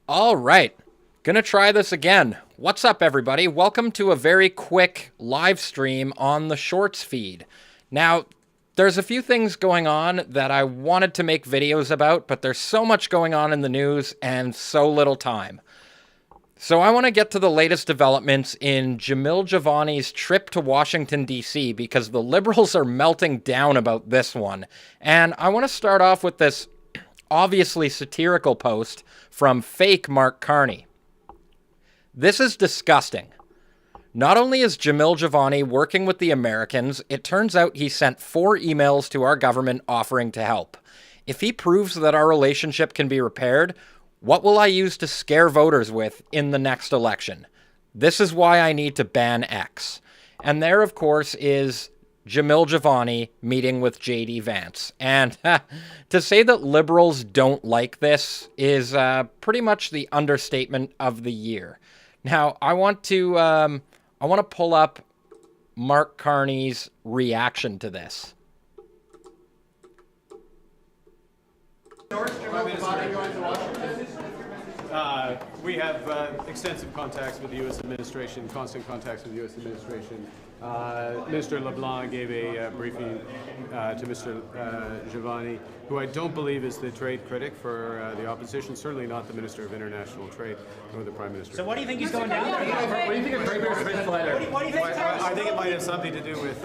All right, gonna try this again. What's up, everybody? Welcome to a very quick live stream on the Shorts feed. Now, there's a few things going on that I wanted to make videos about, but there's so much going on in the news and so little time. So I want to get to the latest developments in Jamil Jivani's trip to Washington, D.C., because the Liberals are melting down about this one. And I want to start off with this obviously satirical post from fake Mark Carney. This is disgusting. Not only is Jamil Jivani working with the Americans, it turns out he sent 4 emails to our government offering to help. If he proves that our relationship can be repaired, what will I use to scare voters with in the next election? This is why I need to ban X. And there, of course, is Jamil Jivani meeting with JD Vance. And to say that liberals don't like this is pretty much the understatement of the year. Now, I want to pull up Mark Carney's reaction to this. We have extensive contacts with the U.S. administration, constant contacts with the U.S. administration. Minister LeBlanc gave a briefing to Mr. Jivani, who I don't believe is the trade critic for the opposition, certainly not the Minister of International Trade, nor the Prime Minister. So what do you think he's going down there? What do you think of Trade Bear's letter? What do you think? I think it might have something to do with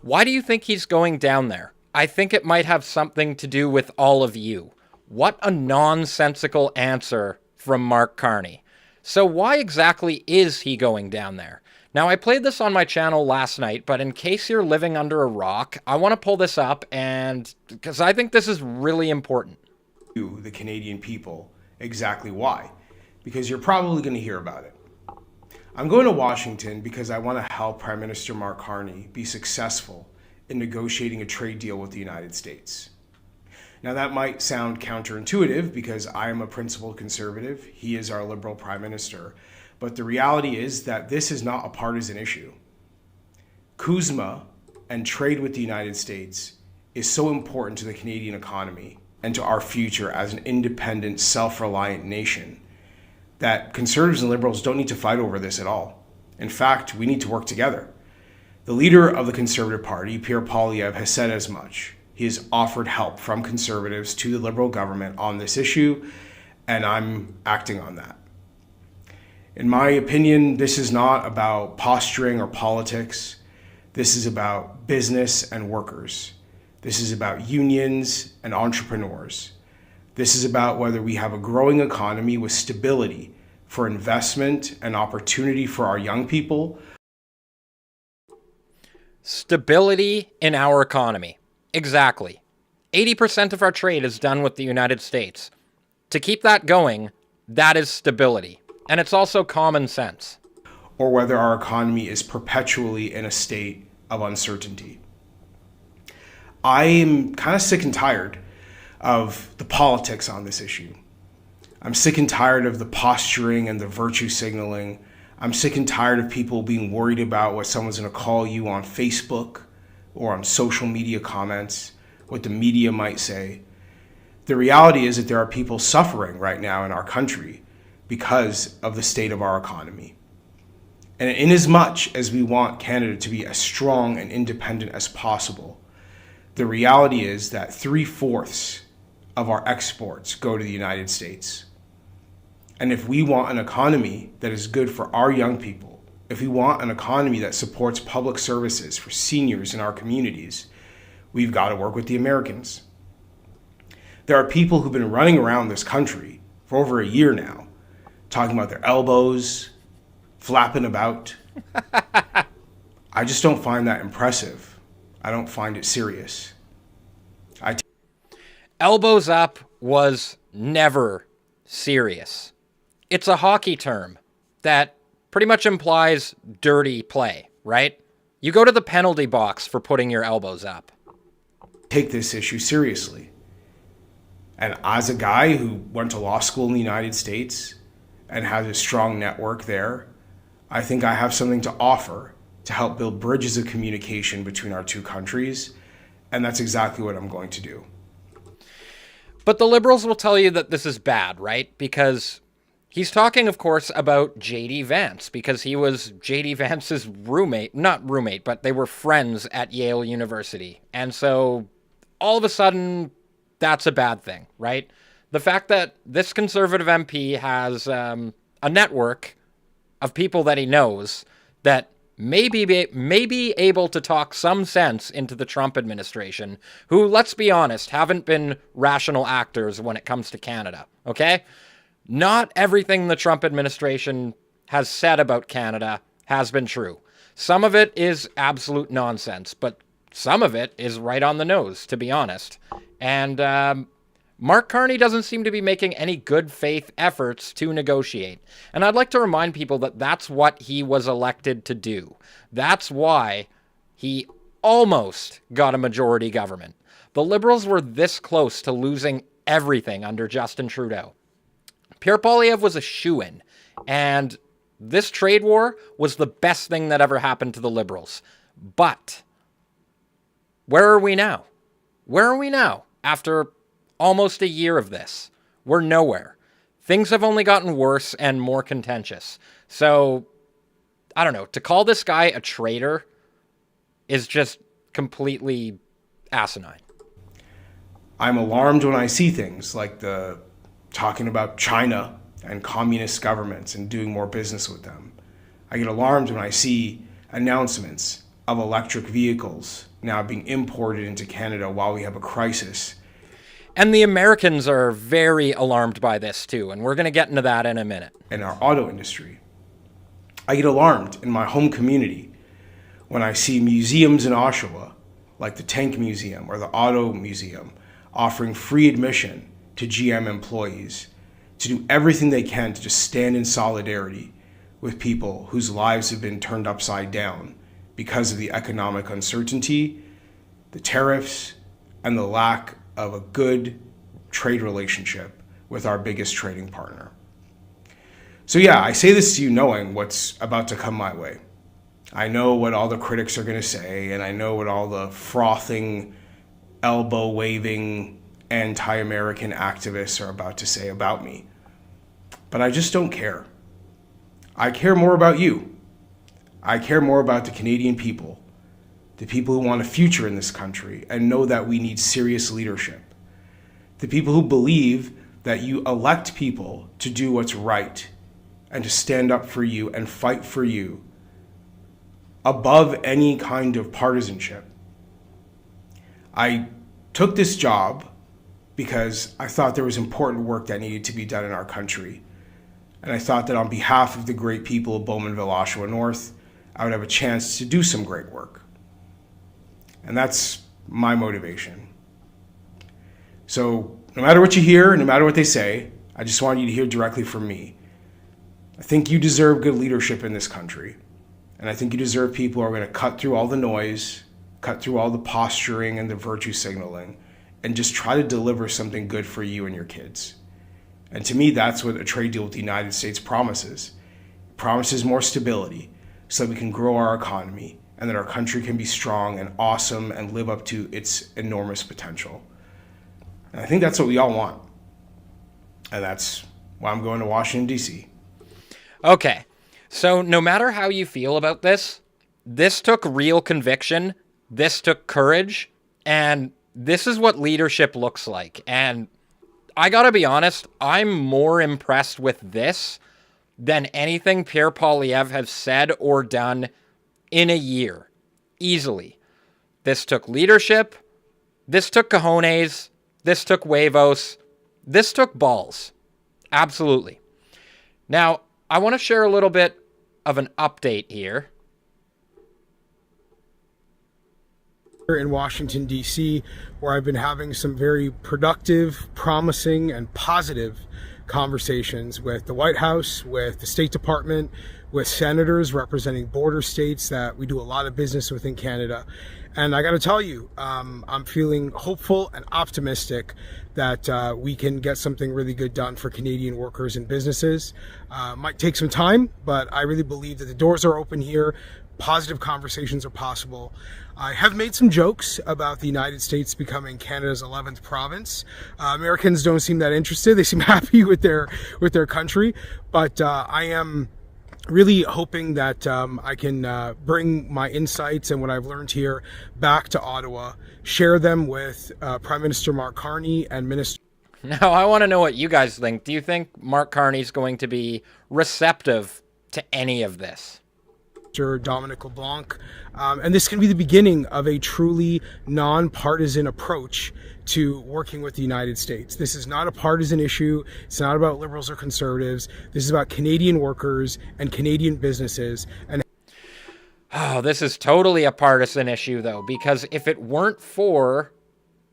Why do you think he's going down there? I think it might have something to do with all of you. What a nonsensical answer from Mark Carney. So why exactly is he going down there? Now, I played this on my channel last night, but in case you're living under a rock, I want to pull this up and because I think this is really important. The Canadian people exactly why. Because you're probably going to hear about it. I'm going to Washington because I want to help Prime Minister Mark Carney be successful in negotiating a trade deal with the United States. Now that might sound counterintuitive because I am a principled conservative, he is our liberal prime minister, but the reality is that this is not a partisan issue. CUSMA and trade with the United States is so important to the Canadian economy and to our future as an independent, self-reliant nation that conservatives and liberals don't need to fight over this at all. In fact, we need to work together. The leader of the Conservative Party, Pierre Poilievre, has said as much. He has offered help from conservatives to the Liberal government on this issue, and I'm acting on that. In my opinion, this is not about posturing or politics. This is about business and workers. This is about unions and entrepreneurs. This is about whether we have a growing economy with stability for investment and opportunity for our young people. Stability in our economy. Exactly. 80% of our trade is done with the United States. To keep that going, that is stability. And it's also common sense. Or whether our economy is perpetually in a state of uncertainty. I am kind of sick and tired of the politics on this issue. I'm sick and tired of the posturing and the virtue signaling. I'm sick and tired of people being worried about what someone's going to call you on Facebook or on social media comments, what the media might say. The reality is that there are people suffering right now in our country because of the state of our economy. And in as much as we want Canada to be as strong and independent as possible, the reality is that 3/4 of our exports go to the United States. And if we want an economy that is good for our young people, if we want an economy that supports public services for seniors in our communities, we've got to work with the Americans. There are people who've been running around this country for over a year now, talking about their elbows, flapping about. I just don't find that impressive. I don't find it serious. Elbows up was never serious. It's a hockey term that pretty much implies dirty play, right? You go to the penalty box for putting your elbows up. Take this issue seriously. And as a guy who went to law school in the United States and has a strong network there, I think I have something to offer to help build bridges of communication between our two countries. And that's exactly what I'm going to do. But the Liberals will tell you that this is bad, right? Because he's talking, of course, about JD Vance, because he was JD Vance's roommate, not roommate, but they were friends at Yale University. And so all of a sudden, that's a bad thing, right? The fact that this conservative MP has a network of people that he knows that may be able to talk some sense into the Trump administration, who, let's be honest, haven't been rational actors when it comes to Canada, okay? Not everything the Trump administration has said about Canada has been true. Some of it is absolute nonsense, but some of it is right on the nose, to be honest. And Mark Carney doesn't seem to be making any good faith efforts to negotiate. And I'd like to remind people that that's what he was elected to do. That's why he almost got a majority government. The Liberals were this close to losing everything under Justin Trudeau. Pierre Poilievre was a shoo-in, and this trade war was the best thing that ever happened to the Liberals. But where are we now? Where are we now after almost a year of this? We're nowhere. Things have only gotten worse and more contentious. So, I don't know. To call this guy a traitor is just completely asinine. I'm alarmed when I see things like the talking about China and communist governments and doing more business with them. I get alarmed when I see announcements of electric vehicles now being imported into Canada while we have a crisis. And the Americans are very alarmed by this too, and we're going to get into that in a minute. In our auto industry. I get alarmed in my home community when I see museums in Oshawa, like the Tank Museum or the Auto Museum, offering free admission to GM employees to do everything they can to just stand in solidarity with people whose lives have been turned upside down because of the economic uncertainty, the tariffs, and the lack of a good trade relationship with our biggest trading partner. So yeah, I say this to you knowing what's about to come my way. I know what all the critics are going to say, and I know what all the frothing, elbow-waving, anti-American activists are about to say about me. But I just don't care. I care more about you. I care more about the Canadian people, the people who want a future in this country and know that we need serious leadership, the people who believe that you elect people to do what's right and to stand up for you and fight for you above any kind of partisanship. I took this job because I thought there was important work that needed to be done in our country. And I thought that on behalf of the great people of Bowmanville, Oshawa North, I would have a chance to do some great work. And that's my motivation. So no matter what you hear, no matter what they say, I just want you to hear directly from me. I think you deserve good leadership in this country. And I think you deserve people who are going to cut through all the noise, cut through all the posturing and the virtue signaling, and just try to deliver something good for you and your kids. And to me, that's what a trade deal with the United States promises. It promises more stability so that we can grow our economy and that our country can be strong and awesome and live up to its enormous potential. And I think that's what we all want. And that's why I'm going to Washington, D.C. Okay, so no matter how you feel about this took real conviction, this took courage, and this is what leadership looks like. And I gotta be honest, I'm more impressed with this than anything Pierre Poilievre has said or done in a year. Easily. This took leadership, this took cojones, this took huevos, this took balls. Absolutely. Now, I want to share a little bit of an update here. In Washington, D.C., where I've been having some very productive, promising, and positive conversations with the White House, with the State Department, with senators representing border states that we do a lot of business with in Canada. And I got to tell you, I'm feeling hopeful and optimistic that we can get something really good done for Canadian workers and businesses. Might take some time, but I really believe that the doors are open here. positive conversations are possible. I have made some jokes about the United States becoming Canada's 11th province. Americans don't seem that interested. They seem happy with their country, but I am really hoping that I can bring my insights and what I've learned here back to Ottawa, share them with Prime Minister Mark Carney and Minister. Now, I want to know what you guys think. Do you think Mark Carney's going to be receptive to any of this? Dominic LeBlanc, and this can be the beginning of a truly nonpartisan approach to working with the United States. This is not a partisan issue. It's not about liberals or conservatives. This is about Canadian workers and Canadian businesses. And oh, this is totally a partisan issue, though, because if it weren't for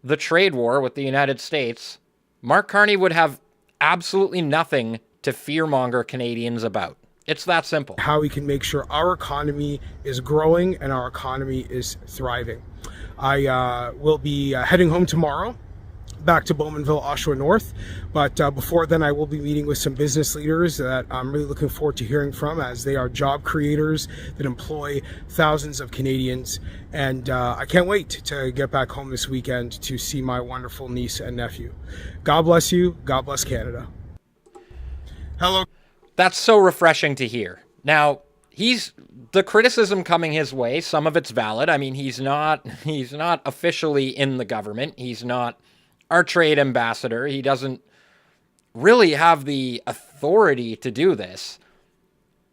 the trade war with the United States, Mark Carney would have absolutely nothing to fearmonger Canadians about. It's that simple. How we can make sure our economy is growing and our economy is thriving. I will be heading home tomorrow, back to Bowmanville, Oshawa North. But before then, I will be meeting with some business leaders that I'm really looking forward to hearing from, as they are job creators that employ thousands of Canadians. And I can't wait to get back home this weekend to see my wonderful niece and nephew. God bless you. God bless Canada. Hello. That's so refreshing to hear. Now, the criticism coming his way, some of it's valid. I mean, he's not officially in the government. He's not our trade ambassador. He doesn't really have the authority to do this.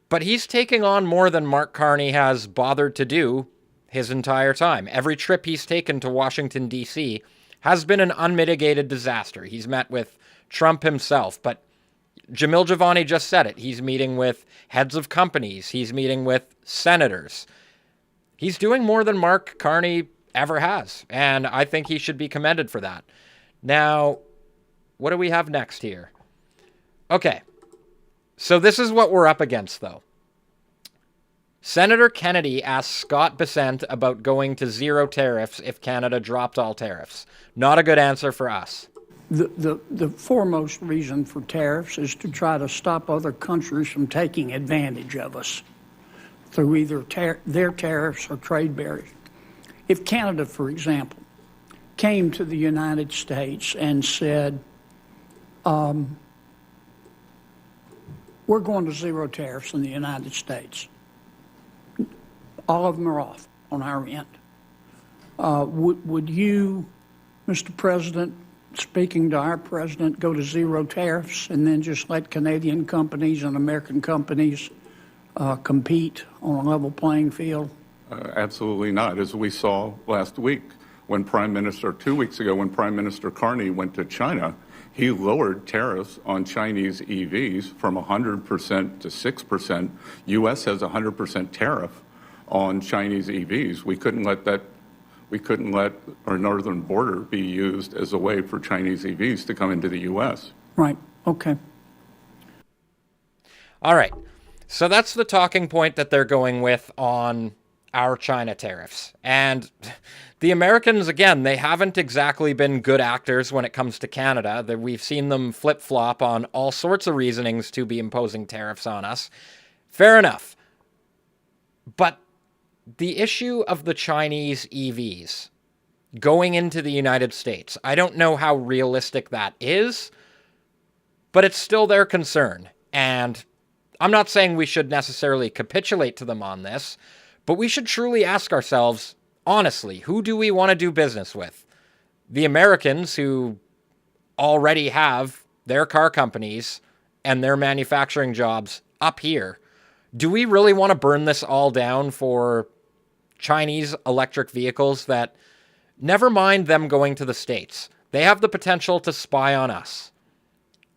But he's taking on more than Mark Carney has bothered to do his entire time. Every trip he's taken to Washington, D.C. has been an unmitigated disaster. He's met with Trump himself, but Jamil Jivani just said it. He's meeting with heads of companies. He's meeting with senators. He's doing more than Mark Carney ever has, and I think he should be commended for that. Now, what do we have next here? Okay, so this is what we're up against, though. Senator Kennedy asked Scott Bessent about going to zero tariffs if Canada dropped all tariffs. Not a good answer for us. The foremost reason for tariffs is to try to stop other countries from taking advantage of us through either their tariffs or trade barriers. If Canada, for example, came to the United States and said, we're going to zero tariffs in the United States, all of them are off on our end, would you, Mr. President, speaking to our president, go to zero tariffs and then just let Canadian companies and American companies compete on a level playing field? Absolutely not. As we saw last week, when 2 weeks ago, when Prime Minister Carney went to China, he lowered tariffs on Chinese EVs from 100% to 6%. U.S. has a 100% tariff on Chinese EVs. We couldn't let our northern border be used as a way for Chinese EVs to come into the U.S. Right. Okay. All right. So that's the talking point that they're going with on our China tariffs. And the Americans, again, they haven't exactly been good actors when it comes to Canada. We've seen them flip-flop on all sorts of reasonings to be imposing tariffs on us. Fair enough. But the issue of the Chinese EVs going into the United States, I don't know how realistic that is, but it's still their concern. And I'm not saying we should necessarily capitulate to them on this, but we should truly ask ourselves, honestly, who do we want to do business with? The Americans, who already have their car companies and their manufacturing jobs up here. Do we really want to burn this all down for Chinese electric vehicles that, never mind them going to the States, they have the potential to spy on us?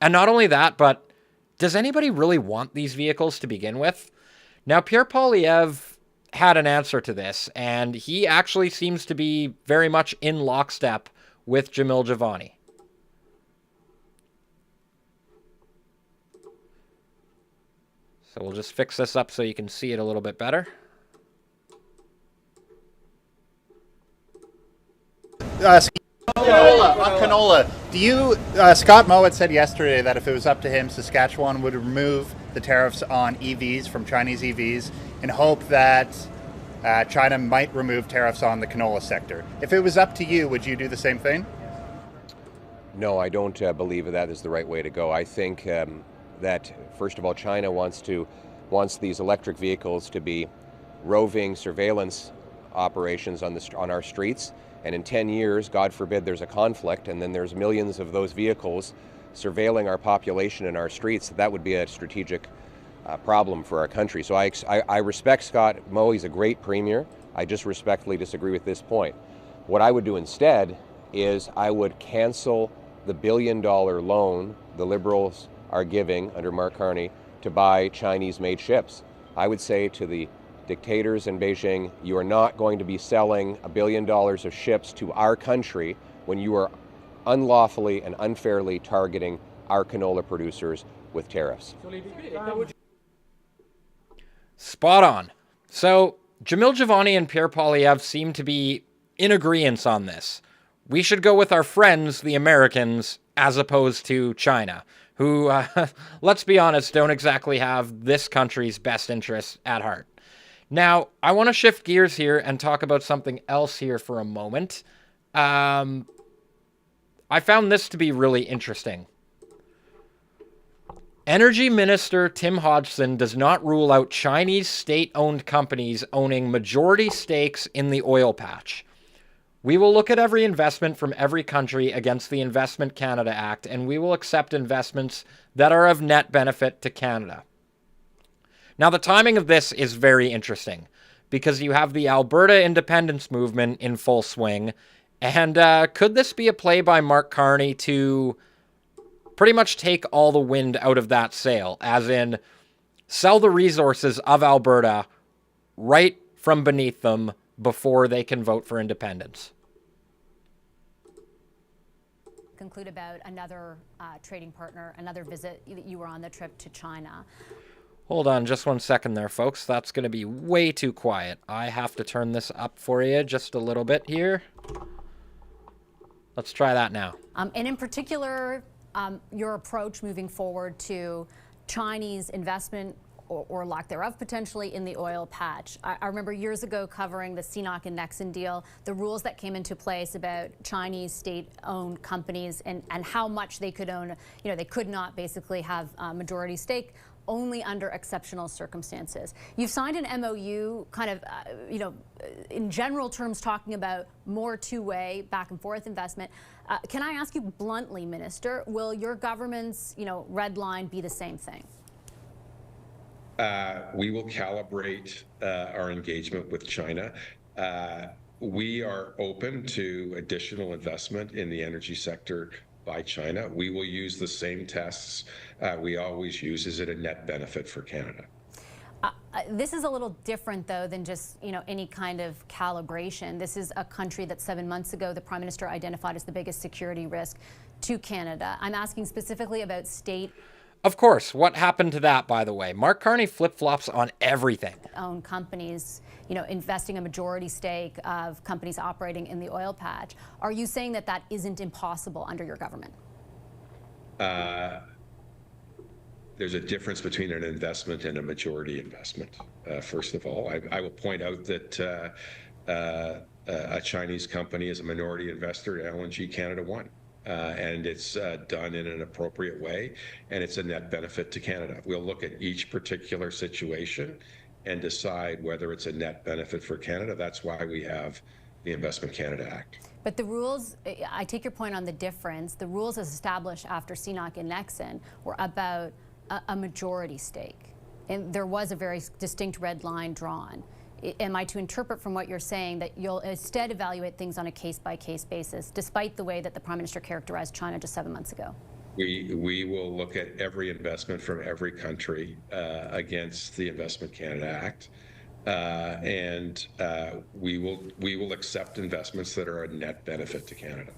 And not only that, but does anybody really want these vehicles to begin with? Now, Pierre Poilievre had an answer to this, and he actually seems to be very much in lockstep with Jamil Jivani. So we'll just fix this up so you can see it a little bit better. Canola. Do you, Scott Moe had said yesterday that if it was up to him, Saskatchewan would remove the tariffs on EVs from Chinese EVs in hope that China might remove tariffs on the canola sector. If it was up to you, would you do the same thing? No, I don't believe that is the right way to go. I think that, first of all, China wants these electric vehicles to be roving surveillance operations on our streets. And in 10 years, God forbid, there's a conflict, and then there's millions of those vehicles surveilling our population in our streets. That would be a strategic problem for our country. So I respect Scott Moe. He's a great premier. I just respectfully disagree with this point. What I would do instead is I would cancel the $1 billion loan the Liberals are giving under Mark Carney to buy Chinese-made ships. I would say to the dictators in Beijing, you are not going to be selling $1 billion of ships to our country when you are unlawfully and unfairly targeting our canola producers with tariffs. Spot on. So Jamil Jivani and Pierre Poilievre seem to be in agreement on this. We should go with our friends, the Americans, as opposed to China, who, let's be honest, don't exactly have this country's best interests at heart. Now, I want to shift gears here and talk about something else here for a moment. I found this to be really interesting. Energy Minister Tim Hodgson does not rule out Chinese state-owned companies owning majority stakes in the oil patch. We will look at every investment from every country against the Investment Canada Act, and we will accept investments that are of net benefit to Canada. Now, the timing of this is very interesting because you have the Alberta independence movement in full swing, and could this be a play by Mark Carney to pretty much take all the wind out of that sail, as in sell the resources of Alberta right from beneath them before they can vote for independence? Conclude about another trading partner, another visit that you were on the trip to China. Hold on just 1 second there, folks. That's going to be way too quiet. I have to turn this up for you just a little bit here. Let's try that now. And in particular, your approach moving forward to Chinese investment or lack thereof potentially in the oil patch. I remember years ago covering the CNOOC and Nexen deal, the rules that came into place about Chinese state-owned companies and how much they could own. You know, they could not basically have a majority stake only under exceptional circumstances. You've signed an MOU kind of, in general terms talking about more two-way back and forth investment. Can I ask you bluntly, Minister, will your government's, red line be the same thing? We will calibrate our engagement with China. We are open to additional investment in the energy sector by China. We will use the same tests we always use. Is it a net benefit for Canada? This is a little different, though, than just any kind of calibration. This is a country that 7 months ago the Prime Minister identified as the biggest security risk to Canada. I'm asking specifically about state. Of course. What happened to that, by the way? Mark Carney flip-flops on everything. Own companies, investing a majority stake of companies operating in the oil patch. Are you saying that that isn't impossible under your government? There's a difference between an investment and a majority investment. First of all, I will point out that a Chinese company is a minority investor at LNG Canada 1. And it's done in an appropriate way, and it's a net benefit to Canada. We'll look at each particular situation and decide whether it's a net benefit for Canada. That's why we have the Investment Canada Act. But the rules, I take your point on the difference. The rules as established after CNOOC and Nexen were about a majority stake. And there was a very distinct red line drawn. Am I to interpret from what you're saying that you'll instead evaluate things on a case-by-case basis, despite the way that the Prime Minister characterized China just 7 months ago? We will look at every investment from every country against the Investment Canada Act, and we will accept investments that are a net benefit to Canada.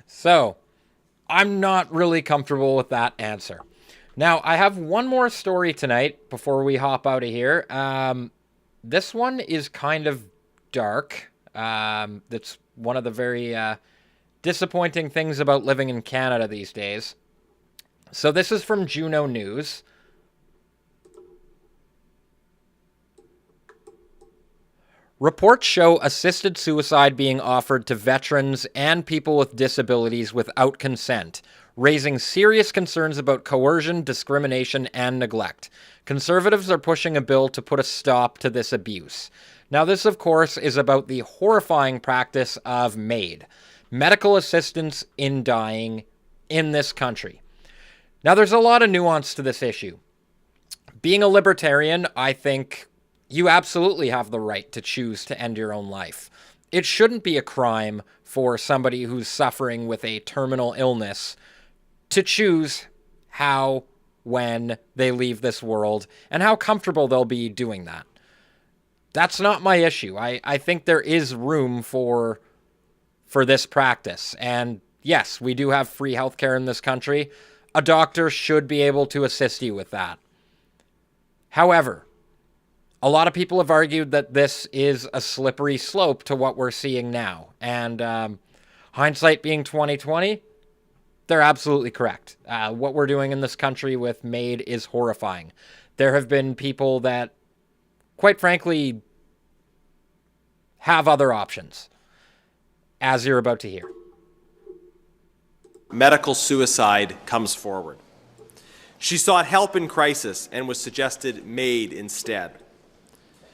So, I'm not really comfortable with that answer. Now, I have one more story tonight before we hop out of here. This one is kind of dark. That's one of the very disappointing things about living in Canada these days. So this is from Juno News. Reports show assisted suicide being offered to veterans and people with disabilities without consent, raising serious concerns about coercion, discrimination, and neglect. Conservatives are pushing a bill to put a stop to this abuse. Now, this, of course, is about the horrifying practice of MAID, medical assistance in dying, in this country. Now, there's a lot of nuance to this issue. Being a libertarian, I think you absolutely have the right to choose to end your own life. It shouldn't be a crime for somebody who's suffering with a terminal illness to choose how, when they leave this world, and how comfortable they'll be doing that. That's not my issue. I think there is room for this practice. And yes, we do have free healthcare in this country. A doctor should be able to assist you with that. However, a lot of people have argued that this is a slippery slope to what we're seeing now. And hindsight being 2020, they're absolutely correct. What we're doing in this country with MAID is horrifying. There have been people that, quite frankly, have other options, as you're about to hear. Medical suicide comes forward. She sought help in crisis and was suggested MAID instead.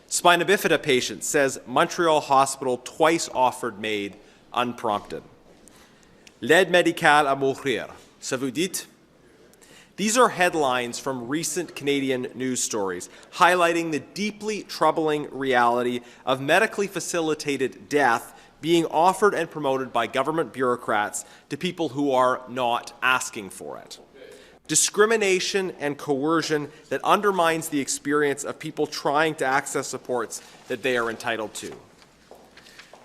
Spina bifida patient says Montreal Hospital twice offered MAID unprompted. L'aide médicale à mourir, ça vous dit? These are headlines from recent Canadian news stories highlighting the deeply troubling reality of medically facilitated death being offered and promoted by government bureaucrats to people who are not asking for it. Discrimination and coercion that undermines the experience of people trying to access supports that they are entitled to.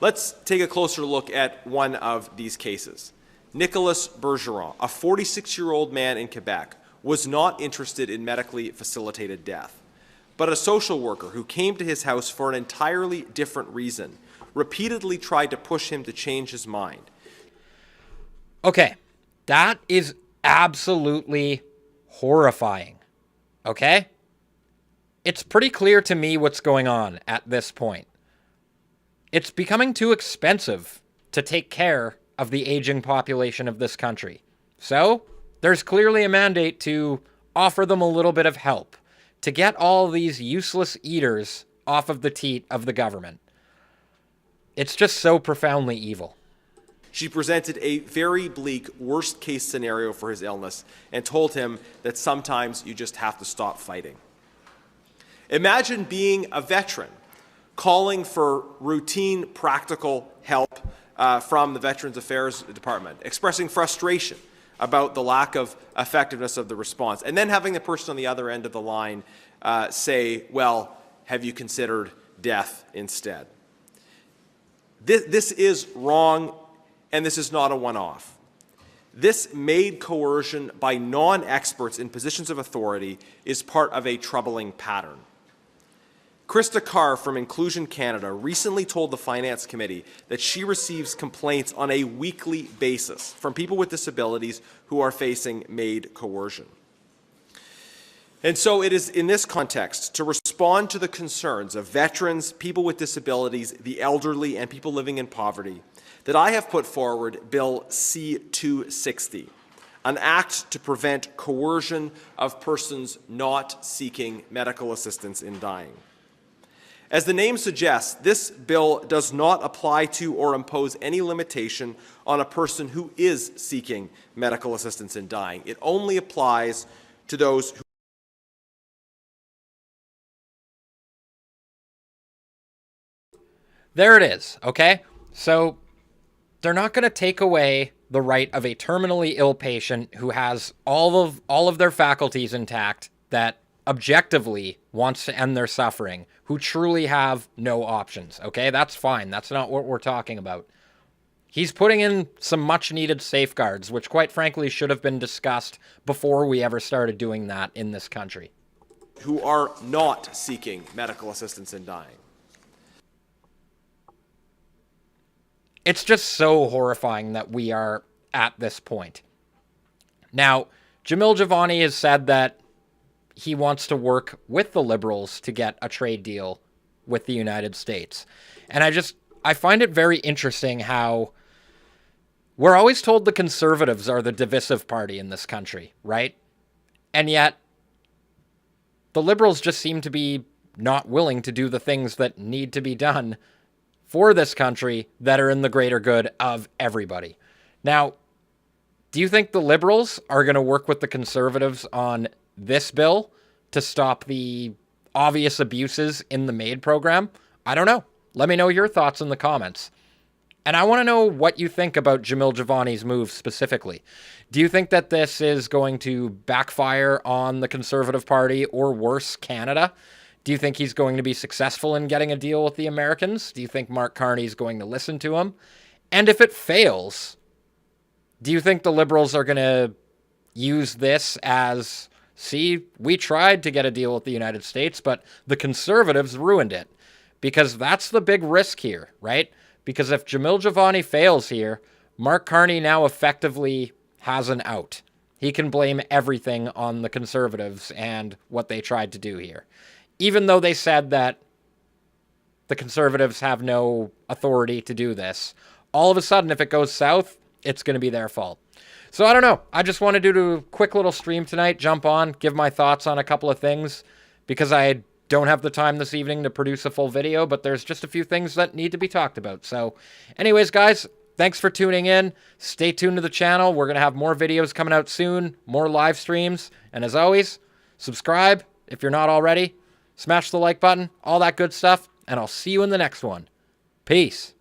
Let's take a closer look at one of these cases. Nicolas Bergeron, a 46-year-old man in Quebec, was not interested in medically facilitated death, but a social worker who came to his house for an entirely different reason repeatedly tried to push him to change his mind. Okay, that is absolutely horrifying, okay? It's pretty clear to me what's going on at this point. It's becoming too expensive to take care of the aging population of this country. So, there's clearly a mandate to offer them a little bit of help, to get all these useless eaters off of the teat of the government. It's just so profoundly evil. She presented a very bleak worst-case scenario for his illness and told him that sometimes you just have to stop fighting. Imagine being a veteran, calling for routine, practical help from the Veterans Affairs Department, expressing frustration about the lack of effectiveness of the response, and then having the person on the other end of the line say, well, have you considered death instead? This is wrong, and this is not a one-off. This MAID coercion by non-experts in positions of authority is part of a troubling pattern. Krista Carr from Inclusion Canada recently told the Finance Committee that she receives complaints on a weekly basis from people with disabilities who are facing MAID coercion. And so it is in this context, to respond to the concerns of veterans, people with disabilities, the elderly, and people living in poverty, that I have put forward Bill C-260, an act to prevent coercion of persons not seeking medical assistance in dying. As the name suggests, this bill does not apply to or impose any limitation on a person who is seeking medical assistance in dying. It only applies to those who There it is, okay? So they're not going to take away the right of a terminally ill patient who has all of their faculties intact, that objectively wants to end their suffering, who truly have no options, okay? That's fine. That's not what we're talking about. He's putting in some much-needed safeguards, which quite frankly should have been discussed before we ever started doing that in this country. Who are not seeking medical assistance in dying. It's just so horrifying that we are at this point. Now, Jamil Jivani has said that he wants to work with the Liberals to get a trade deal with the United States. And I find it very interesting how we're always told the conservatives are the divisive party in this country, right? And yet the liberals just seem to be not willing to do the things that need to be done for this country that are in the greater good of everybody. Now, do you think the liberals are going to work with the conservatives on this bill to stop the obvious abuses in the MAID program? I don't know. Let me know your thoughts in the comments. And I want to know what you think about Jamil Jivani's move specifically. Do you think that this is going to backfire on the Conservative Party or worse, Canada? Do you think he's going to be successful in getting a deal with the Americans? Do you think Mark Carney is going to listen to him? And if it fails, do you think the Liberals are going to use this as, see, we tried to get a deal with the United States, but the Conservatives ruined it? Because that's the big risk here, right? Because if Jamil Jivani fails here, Mark Carney now effectively has an out. He can blame everything on the Conservatives and what they tried to do here. Even though they said that the Conservatives have no authority to do this, all of a sudden, if it goes south, it's going to be their fault. So I don't know. I just wanted to do a quick little stream tonight, jump on, give my thoughts on a couple of things, because I don't have the time this evening to produce a full video, but there's just a few things that need to be talked about. So anyways, guys, thanks for tuning in. Stay tuned to the channel. We're going to have more videos coming out soon, more live streams. And as always, subscribe if you're not already. Smash the like button, all that good stuff. And I'll see you in the next one. Peace.